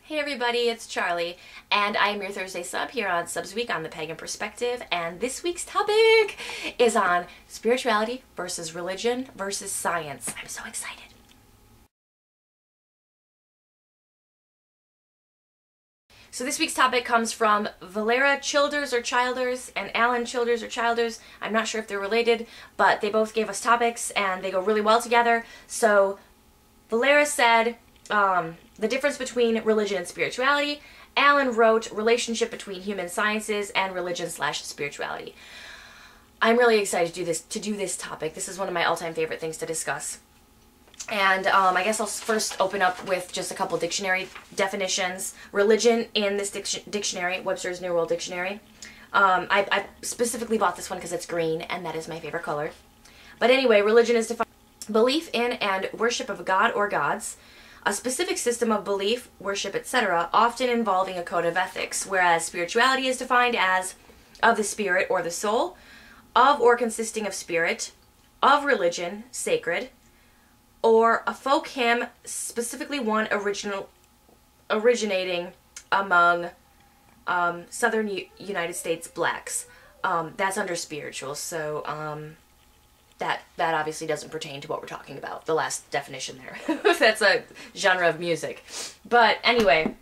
Hey everybody, it's Charlie, and I am your Thursday sub here on Subs Week on the Pagan Perspective, and this week's topic is on spirituality versus religion versus science. I'm so excited. So this week's topic comes from Valera Childers and Alan Childers. I'm not sure if they're related, but they both gave us topics and they go really well together. So Valera said, the difference between religion and spirituality. Alan wrote relationship between human sciences and religion/spirituality. I'm really excited to do this topic. This is one of my all-time favorite things to discuss. And I guess I'll first open up with just a couple dictionary definitions. Religion in this dictionary, Webster's New World Dictionary. I specifically bought this one because it's green, and that is my favorite color. But anyway, religion is defined belief in and worship of a god or gods, a specific system of belief, worship, etc., often involving a code of ethics, whereas spirituality is defined as of the spirit or the soul, of or consisting of spirit, of religion, sacred, or a folk hymn, specifically one originating among southern United States blacks. That's under spiritual, so that obviously doesn't pertain to what we're talking about, the last definition there. That's a genre of music. But anyway,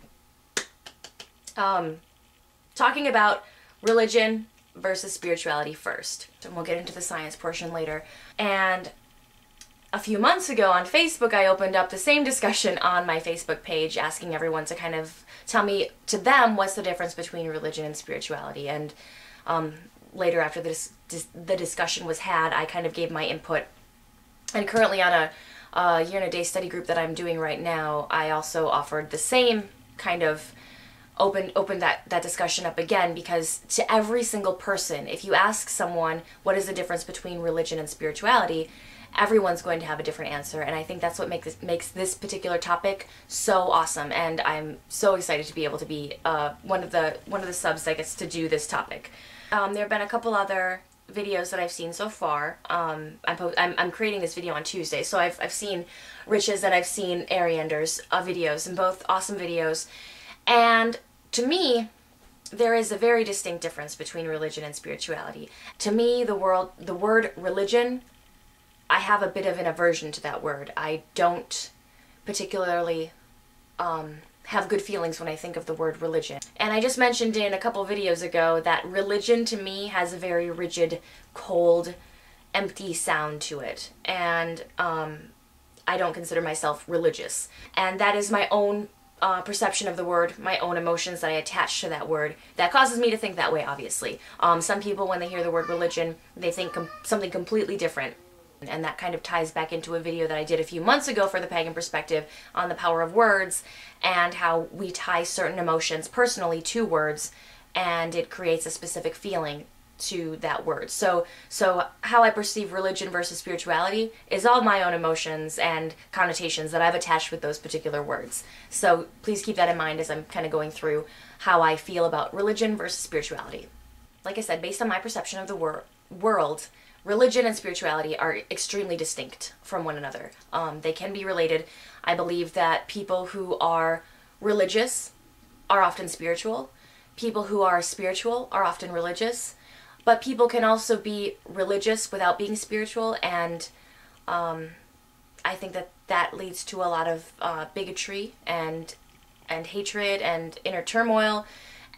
talking about religion versus spirituality first. And we'll get into the science portion later. And a few months ago on Facebook, I opened up the same discussion on my Facebook page, asking everyone to kind of tell me, to them, what's the difference between religion and spirituality. And later, after the discussion was had, I kind of gave my input. And currently on a year and a day study group that I'm doing right now, I also offered the same kind of open that discussion up again, because to every single person, if you ask someone what is the difference between religion and spirituality, everyone's going to have a different answer, and I think that's what makes this particular topic so awesome, and I'm so excited to be able to be one of the subs that gets to do this topic. There have been a couple other videos that I've seen so far. I'm creating this video on Tuesday, so I've seen Rich's and I've seen Ariander's videos, and both awesome videos. And to me, there is a very distinct difference between religion and spirituality. To me, the word religion, I have a bit of an aversion to that word. I don't particularly have good feelings when I think of the word religion. And I just mentioned in a couple videos ago that religion to me has a very rigid, cold, empty sound to it. And I don't consider myself religious. And that is my own perception of the word, my own emotions that I attach to that word. That causes me to think that way, obviously. Some people, when they hear the word religion, they think something completely different. And that kind of ties back into a video that I did a few months ago for the Pagan Perspective on the power of words and how we tie certain emotions personally to words, and it creates a specific feeling to that word. So how I perceive religion versus spirituality is all my own emotions and connotations that I've attached with those particular words. So please keep that in mind as I'm kind of going through how I feel about religion versus spirituality. Like I said, based on my perception of the world, religion and spirituality are extremely distinct from one another. They can be related. I believe that people who are religious are often spiritual. People who are spiritual are often religious. But people can also be religious without being spiritual, and I think that leads to a lot of bigotry and hatred and inner turmoil.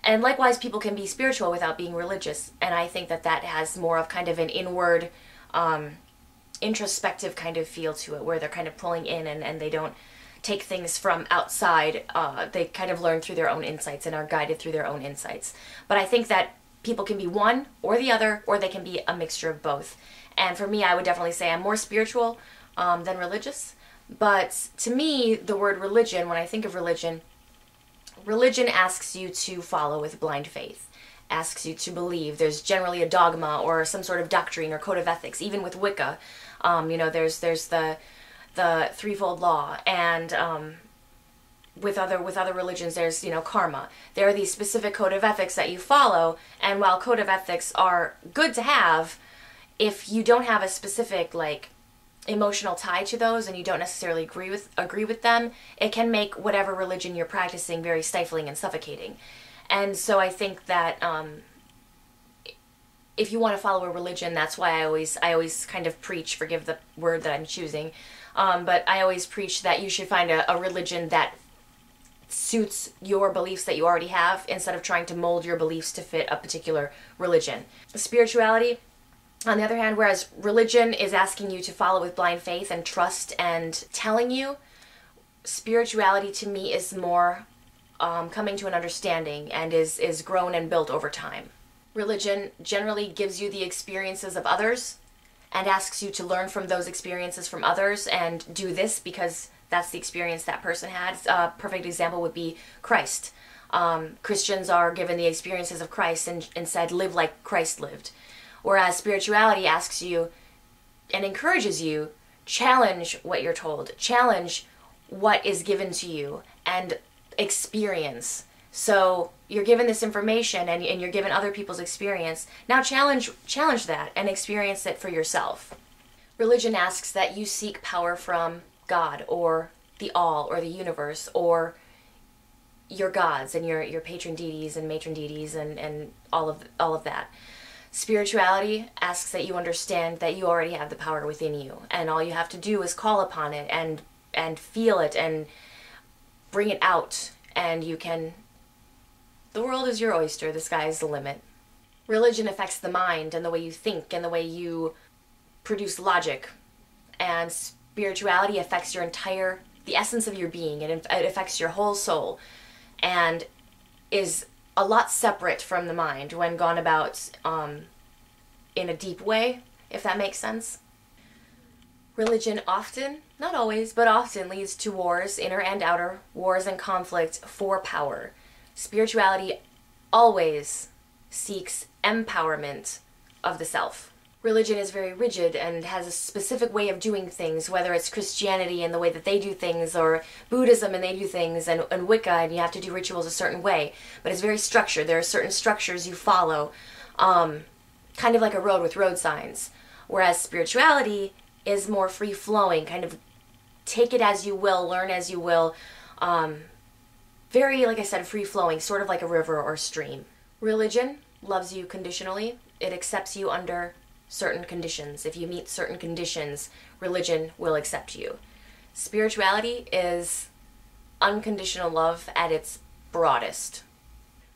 And likewise, people can be spiritual without being religious, and I think that has more of kind of an inward, introspective kind of feel to it, where they're kind of pulling in and they don't take things from outside. They kind of learn through their own insights and are guided through their own insights. But I think that people can be one or the other, or they can be a mixture of both. And for me, I would definitely say I'm more spiritual than religious. But to me, the word religion, when I think of religion asks you to follow with blind faith, asks you to believe. There's generally a dogma or some sort of doctrine or code of ethics. Even with Wicca, there's the threefold law, and with other religions, there's karma. There are these specific code of ethics that you follow, and while code of ethics are good to have, if you don't have a specific emotional tie to those and you don't necessarily agree with them, it can make whatever religion you're practicing very stifling and suffocating. And so I think that if you want to follow a religion, that's why I always kind of preach, forgive the word that I'm choosing, but I always preach that you should find a religion that suits your beliefs that you already have, instead of trying to mold your beliefs to fit a particular religion. Spirituality, on the other hand, whereas religion is asking you to follow with blind faith and trust and telling you, spirituality to me is more coming to an understanding and is grown and built over time. Religion generally gives you the experiences of others and asks you to learn from those experiences from others and do this because that's the experience that person had. A perfect example would be Christ. Christians are given the experiences of Christ and said, live like Christ lived. Whereas spirituality asks you and encourages you, challenge what you're told, challenge what is given to you, and experience. So you're given this information and you're given other people's experience. Now challenge that and experience it for yourself. Religion asks that you seek power from God or the all or the universe or your gods and your patron deities and matron deities and all of that. Spirituality asks that you understand that you already have the power within you, and all you have to do is call upon it and feel it and bring it out, and you can. The world is your oyster, the sky is the limit. Religion affects the mind and the way you think and the way you produce logic, and spirituality affects the essence of your being. It affects your whole soul and is a lot separate from the mind when gone about in a deep way, if that makes sense. Religion often, not always, but often leads to wars, inner and outer, wars and conflict for power. Spirituality always seeks empowerment of the self. Religion is very rigid and has a specific way of doing things, whether it's Christianity and the way that they do things, or Buddhism and they do things, and Wicca and you have to do rituals a certain way. But it's very structured. There are certain structures you follow, kind of like a road with road signs. Whereas spirituality is more free-flowing, kind of take it as you will, learn as you will, very, like I said, free-flowing, sort of like a river or stream. Religion loves you conditionally. It accepts you under certain conditions. If you meet certain conditions, religion will accept you. Spirituality is unconditional love at its broadest.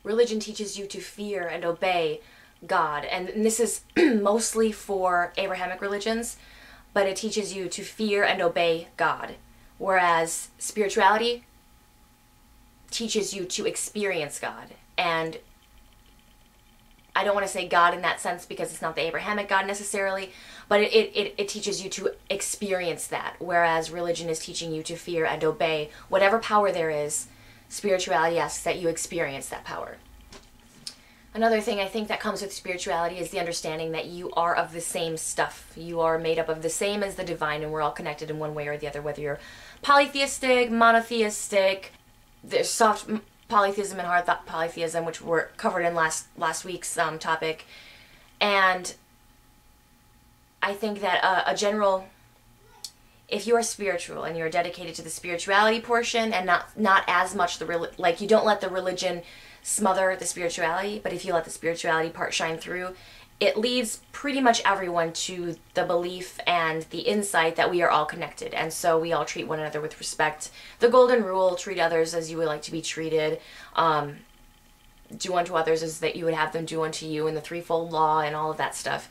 Religion teaches you to fear and obey God, and this is mostly for Abrahamic religions, but it teaches you to fear and obey God, whereas spirituality teaches you to experience God. And I don't want to say God in that sense because it's not the Abrahamic God necessarily, but it teaches you to experience that, whereas religion is teaching you to fear and obey whatever power there is. Spirituality asks that you experience that power. Another thing I think that comes with spirituality is the understanding that you are of the same stuff. You are made up of the same as the divine, and we're all connected in one way or the other, whether you're polytheistic, monotheistic. There's soft polytheism and hard polytheism, which were covered in last week's topic. And I think that a general, if you are spiritual and you're dedicated to the spirituality portion and not as much like you don't let the religion smother the spirituality, but if you let the spirituality part shine through, it leads pretty much everyone to the belief and the insight that we are all connected, and so we all treat one another with respect. The golden rule, treat others as you would like to be treated, do unto others as that you would have them do unto you, and the threefold law and all of that stuff.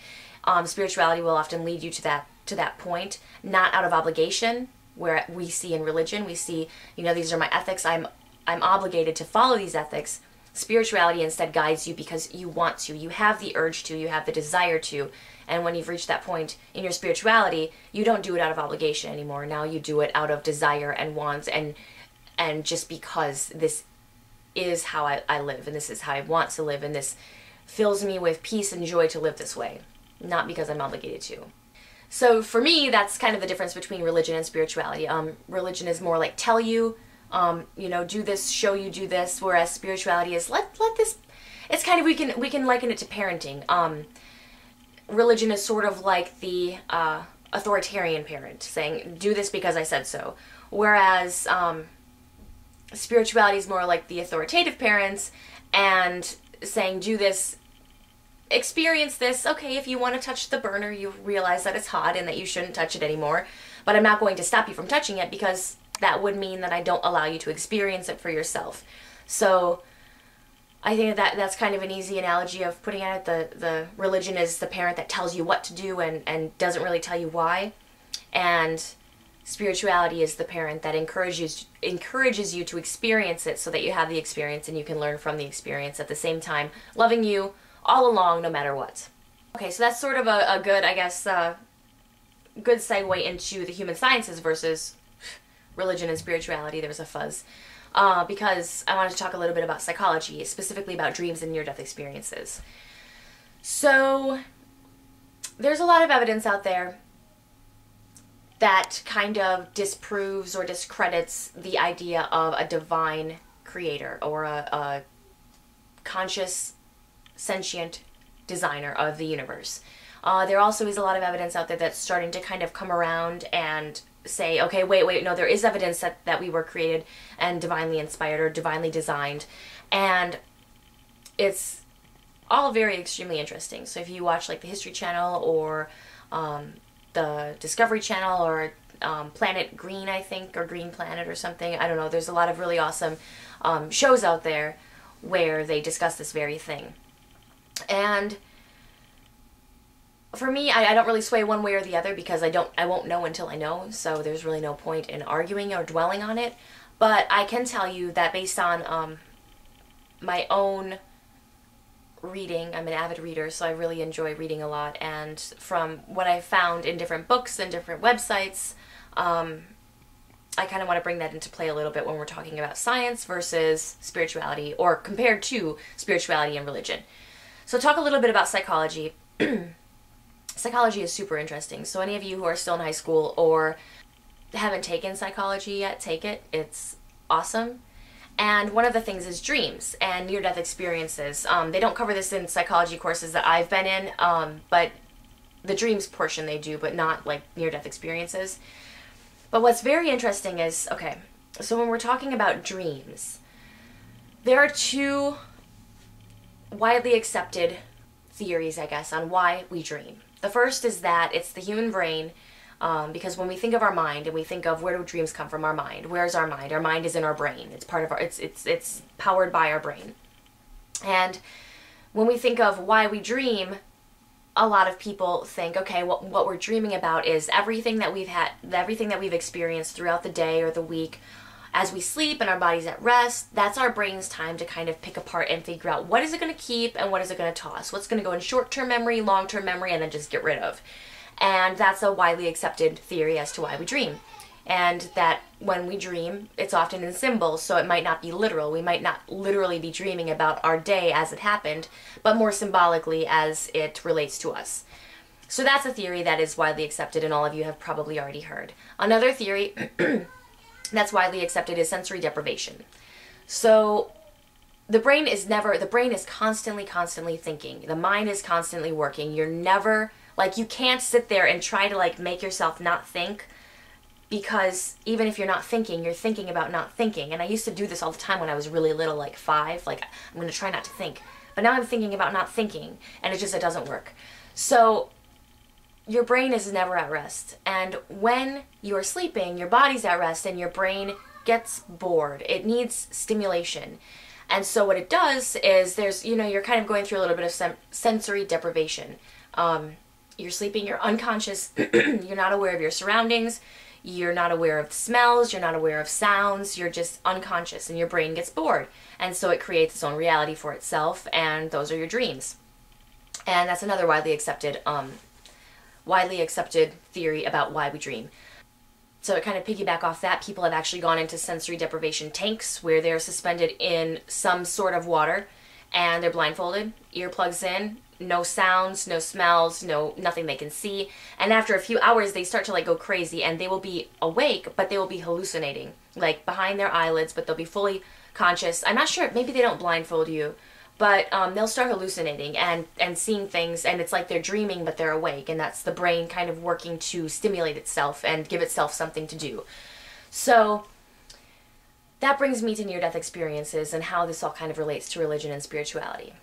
Spirituality will often lead you to that point, not out of obligation, where we see in religion, we see, these are my ethics, I'm obligated to follow these ethics. Spirituality instead guides you because you want to. You have the urge to. You have the desire to. And when you've reached that point in your spirituality, you don't do it out of obligation anymore. Now you do it out of desire and want and just because this is how I live and this is how I want to live and this fills me with peace and joy to live this way. Not because I'm obligated to. So for me, that's kind of the difference between religion and spirituality. Religion is more like tell you, do this, show you do this, whereas spirituality is let this, it's kind of, we can liken it to parenting. Religion is sort of like the authoritarian parent saying, do this because I said so. Whereas spirituality is more like the authoritative parents and saying, do this, experience this. Okay, if you want to touch the burner, you realize that it's hot and that you shouldn't touch it anymore. But I'm not going to stop you from touching it because that would mean that I don't allow you to experience it for yourself. So I think that that's kind of an easy analogy of putting at it. The religion is the parent that tells you what to do and doesn't really tell you why. And spirituality is the parent that encourages you to experience it so that you have the experience and you can learn from the experience at the same time, loving you all along no matter what. Okay, so that's sort of a good, I guess, good segue into the human sciences versus religion and spirituality. There's a fuzz. Because I wanted to talk a little bit about psychology, specifically about dreams and near-death experiences. So there's a lot of evidence out there that kind of disproves or discredits the idea of a divine creator or a conscious, sentient designer of the universe. There also is a lot of evidence out there that's starting to kind of come around and say, okay, wait, no, there is evidence that we were created and divinely inspired or divinely designed. And it's all very extremely interesting. So if you watch like the History Channel or the Discovery Channel or Planet Green, I think, or Green Planet or something, I don't know, there's a lot of really awesome shows out there where they discuss this very thing. And for me, I don't really sway one way or the other because I won't know until I know, so there's really no point in arguing or dwelling on it. But I can tell you that based on my own reading, I'm an avid reader, so I really enjoy reading a lot, and from what I've found in different books and different websites, I kind of want to bring that into play a little bit when we're talking about science versus spirituality, or compared to spirituality and religion. So talk a little bit about psychology. Psychology is super interesting. So any of you who are still in high school or haven't taken psychology yet, take it. It's awesome. And one of the things is dreams and near-death experiences. They don't cover this in psychology courses that I've been in, but the dreams portion they do, but not like near-death experiences. But what's very interesting is, okay, so when we're talking about dreams, there are two widely accepted theories, I guess, on why we dream. The first is that it's the human brain, because when we think of our mind and we think of where do dreams come from, our mind. Where's our mind? Our mind is in our brain. It's part of our. It's powered by our brain. And when we think of why we dream, a lot of people think, okay, what we're dreaming about is everything that we've experienced throughout the day or the week. As we sleep and our body's at rest, that's our brain's time to kind of pick apart and figure out what is it going to keep and what is it going to toss. What's going to go in short-term memory, long-term memory, and then just get rid of. And that's a widely accepted theory as to why we dream. And that when we dream, it's often in symbols, so it might not be literal. We might not literally be dreaming about our day as it happened, but more symbolically as it relates to us. So that's a theory that is widely accepted, and all of you have probably already heard. Another theory that's widely accepted is sensory deprivation. So the brain is constantly thinking. The mind is constantly working. You're never, like, you can't sit there and try to like make yourself not think, because even if you're not thinking, you're thinking about not thinking. And I used to do this all the time when I was really little, like 5, like I'm going to try not to think. But now I'm thinking about not thinking, and it doesn't work. So your brain is never at rest. And when you're sleeping, your body's at rest and your brain gets bored. It needs stimulation. And so what it does is you're kind of going through a little bit of sensory deprivation. You're sleeping, you're unconscious, you're not aware of your surroundings, you're not aware of smells, you're not aware of sounds, you're just unconscious and your brain gets bored. And so it creates its own reality for itself, and those are your dreams. And that's another widely accepted theory about why we dream. So to kind of piggyback off that, people have actually gone into sensory deprivation tanks where they're suspended in some sort of water and they're blindfolded, earplugs in, no sounds, no smells, nothing they can see. And after a few hours, they start to like go crazy and they will be awake, but they will be hallucinating, like behind their eyelids, but they'll be fully conscious. I'm not sure, maybe they don't blindfold you, but they'll start hallucinating and seeing things, and it's like they're dreaming but they're awake, and that's the brain kind of working to stimulate itself and give itself something to do. So that brings me to near-death experiences and how this all kind of relates to religion and spirituality.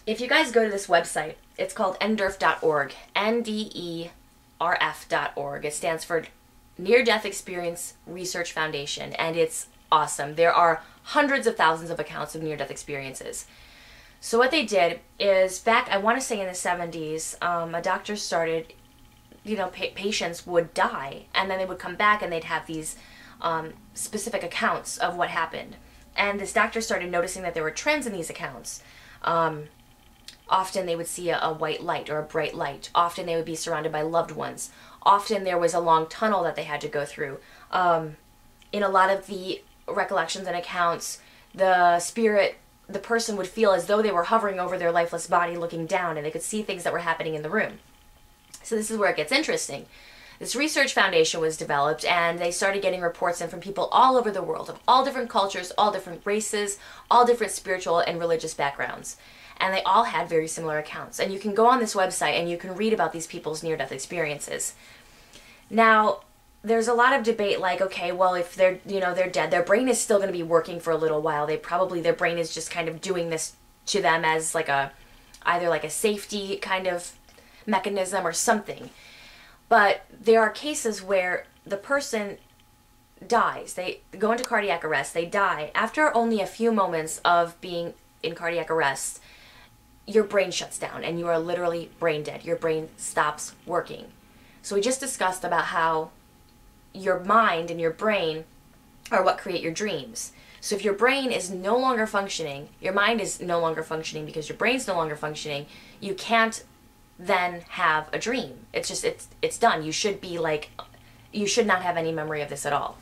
If you guys go to this website, it's called nderf.org, NDERF.org. It stands for Near-Death Experience Research Foundation, and it's awesome. There are hundreds of thousands of accounts of near-death experiences. So what they did is, back, I want to say in the 70s, a doctor started, patients would die, and then they would come back and they'd have these specific accounts of what happened. And this doctor started noticing that there were trends in these accounts. Often they would see a white light or a bright light. Often they would be surrounded by loved ones. Often there was a long tunnel that they had to go through. In a lot of the recollections and accounts, the person would feel as though they were hovering over their lifeless body looking down, and they could see things that were happening in the room. So this is where it gets interesting. This research foundation was developed, and they started getting reports in from people all over the world, of all different cultures, all different races, all different spiritual and religious backgrounds. And they all had very similar accounts. And you can go on this website and you can read about these people's near-death experiences. Now, there's a lot of debate, like, okay, well, if they're dead, their brain is still going to be working for a little while. Their brain is just kind of doing this to them as either like a safety kind of mechanism or something. But there are cases where the person dies. They go into cardiac arrest. They die. After only a few moments of being in cardiac arrest, your brain shuts down and you are literally brain dead. Your brain stops working. So we just discussed about how your mind and your brain are what create your dreams. So if your brain is no longer functioning, your mind is no longer functioning because your brain's no longer functioning, you can't then have a dream. It's done. You should not have any memory of this at all.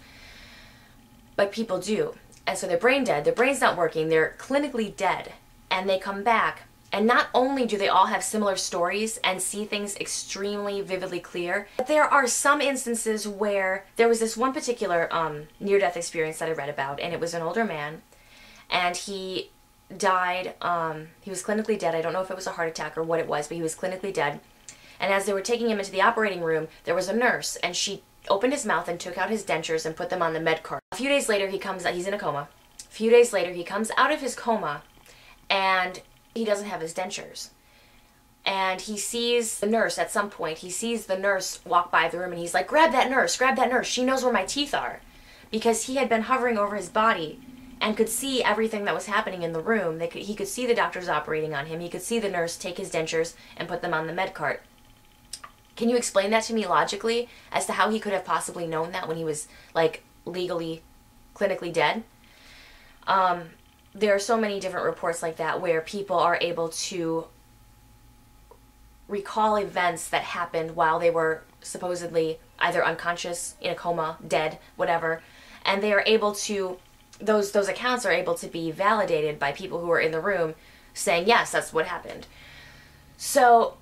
But people do. And so they're brain dead, their brain's not working, they're clinically dead, and they come back. And not only do they all have similar stories and see things extremely vividly clear, but there are some instances where there was this one particular near-death experience that I read about, and it was an older man, and he died, he was clinically dead. I don't know if it was a heart attack or what it was, but he was clinically dead. And as they were taking him into the operating room, there was a nurse, and she opened his mouth and took out his dentures and put them on the med cart. A few days later, he's in a coma. A few days later, he comes out of his coma, and he doesn't have his dentures. And he sees the nurse at some point. He sees the nurse walk by the room, and he's like, grab that nurse, she knows where my teeth are. Because he had been hovering over his body and could see everything that was happening in the room. He could see the doctors operating on him. He could see the nurse take his dentures and put them on the med cart. Can you explain that to me logically as to how he could have possibly known that when he was, like, legally, clinically dead? There are so many different reports like that where people are able to recall events that happened while they were supposedly either unconscious, in a coma, dead, whatever, and they are able to, those accounts are able to be validated by people who are in the room saying, yes, that's what happened. So,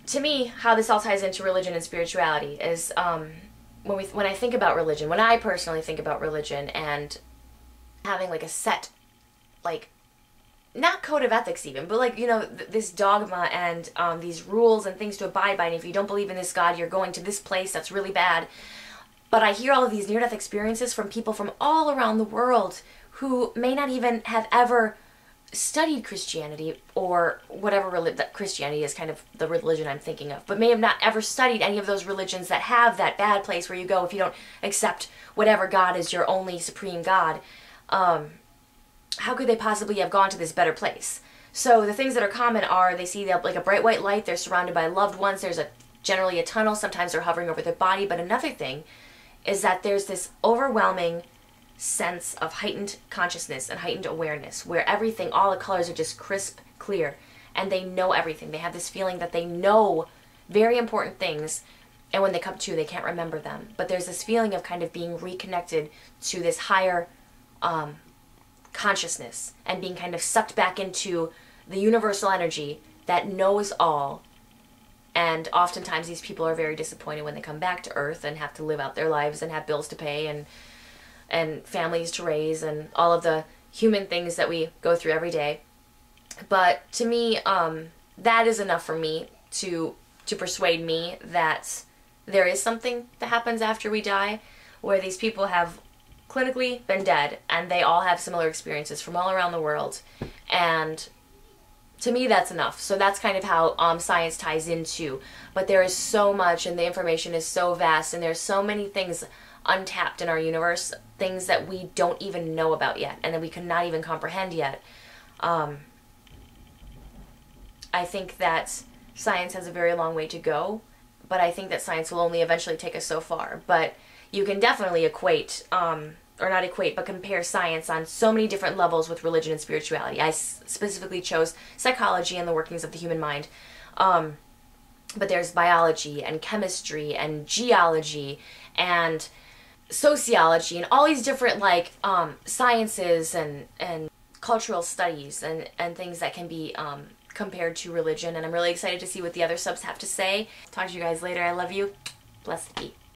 to me, how this all ties into religion and spirituality is, when I think about religion, when I personally think about religion and having like a set, like, not code of ethics even, but like, this dogma and these rules and things to abide by, and if you don't believe in this God, you're going to this place that's really bad. But I hear all of these near-death experiences from people from all around the world who may not even have ever studied Christianity or whatever Christianity is kind of the religion I'm thinking of, but may have not ever studied any of those religions that have that bad place where you go if you don't accept whatever God is your only supreme God. How could they possibly have gone to this better place? So the things that are common are they see like a bright white light, they're surrounded by loved ones, there's generally a tunnel, sometimes they're hovering over their body, but another thing is that there's this overwhelming sense of heightened consciousness and heightened awareness where everything, all the colors are just crisp, clear, and they know everything. They have this feeling that they know very important things, and when they come to, they can't remember them. But there's this feeling of kind of being reconnected to this higher consciousness and being kind of sucked back into the universal energy that knows all. And oftentimes these people are very disappointed when they come back to Earth and have to live out their lives and have bills to pay and families to raise and all of the human things that we go through every day. But to me, that is enough for me to persuade me that there is something that happens after we die, where these people have clinically been dead and they all have similar experiences from all around the world. And to me, that's enough. So that's kind of how science ties into. But there is so much, and the information is so vast, and there's so many things untapped in our universe, things that we don't even know about yet, and that we cannot even comprehend yet. I think that science has a very long way to go, but I think that science will only eventually take us so far. But you can definitely equate, or not equate, but compare science on so many different levels with religion and spirituality. I specifically chose psychology and the workings of the human mind. But there's biology and chemistry and geology and sociology and all these different like sciences and cultural studies and things that can be compared to religion. And I'm really excited to see what the other subs have to say. Talk to you guys later. I love you. Blessed be.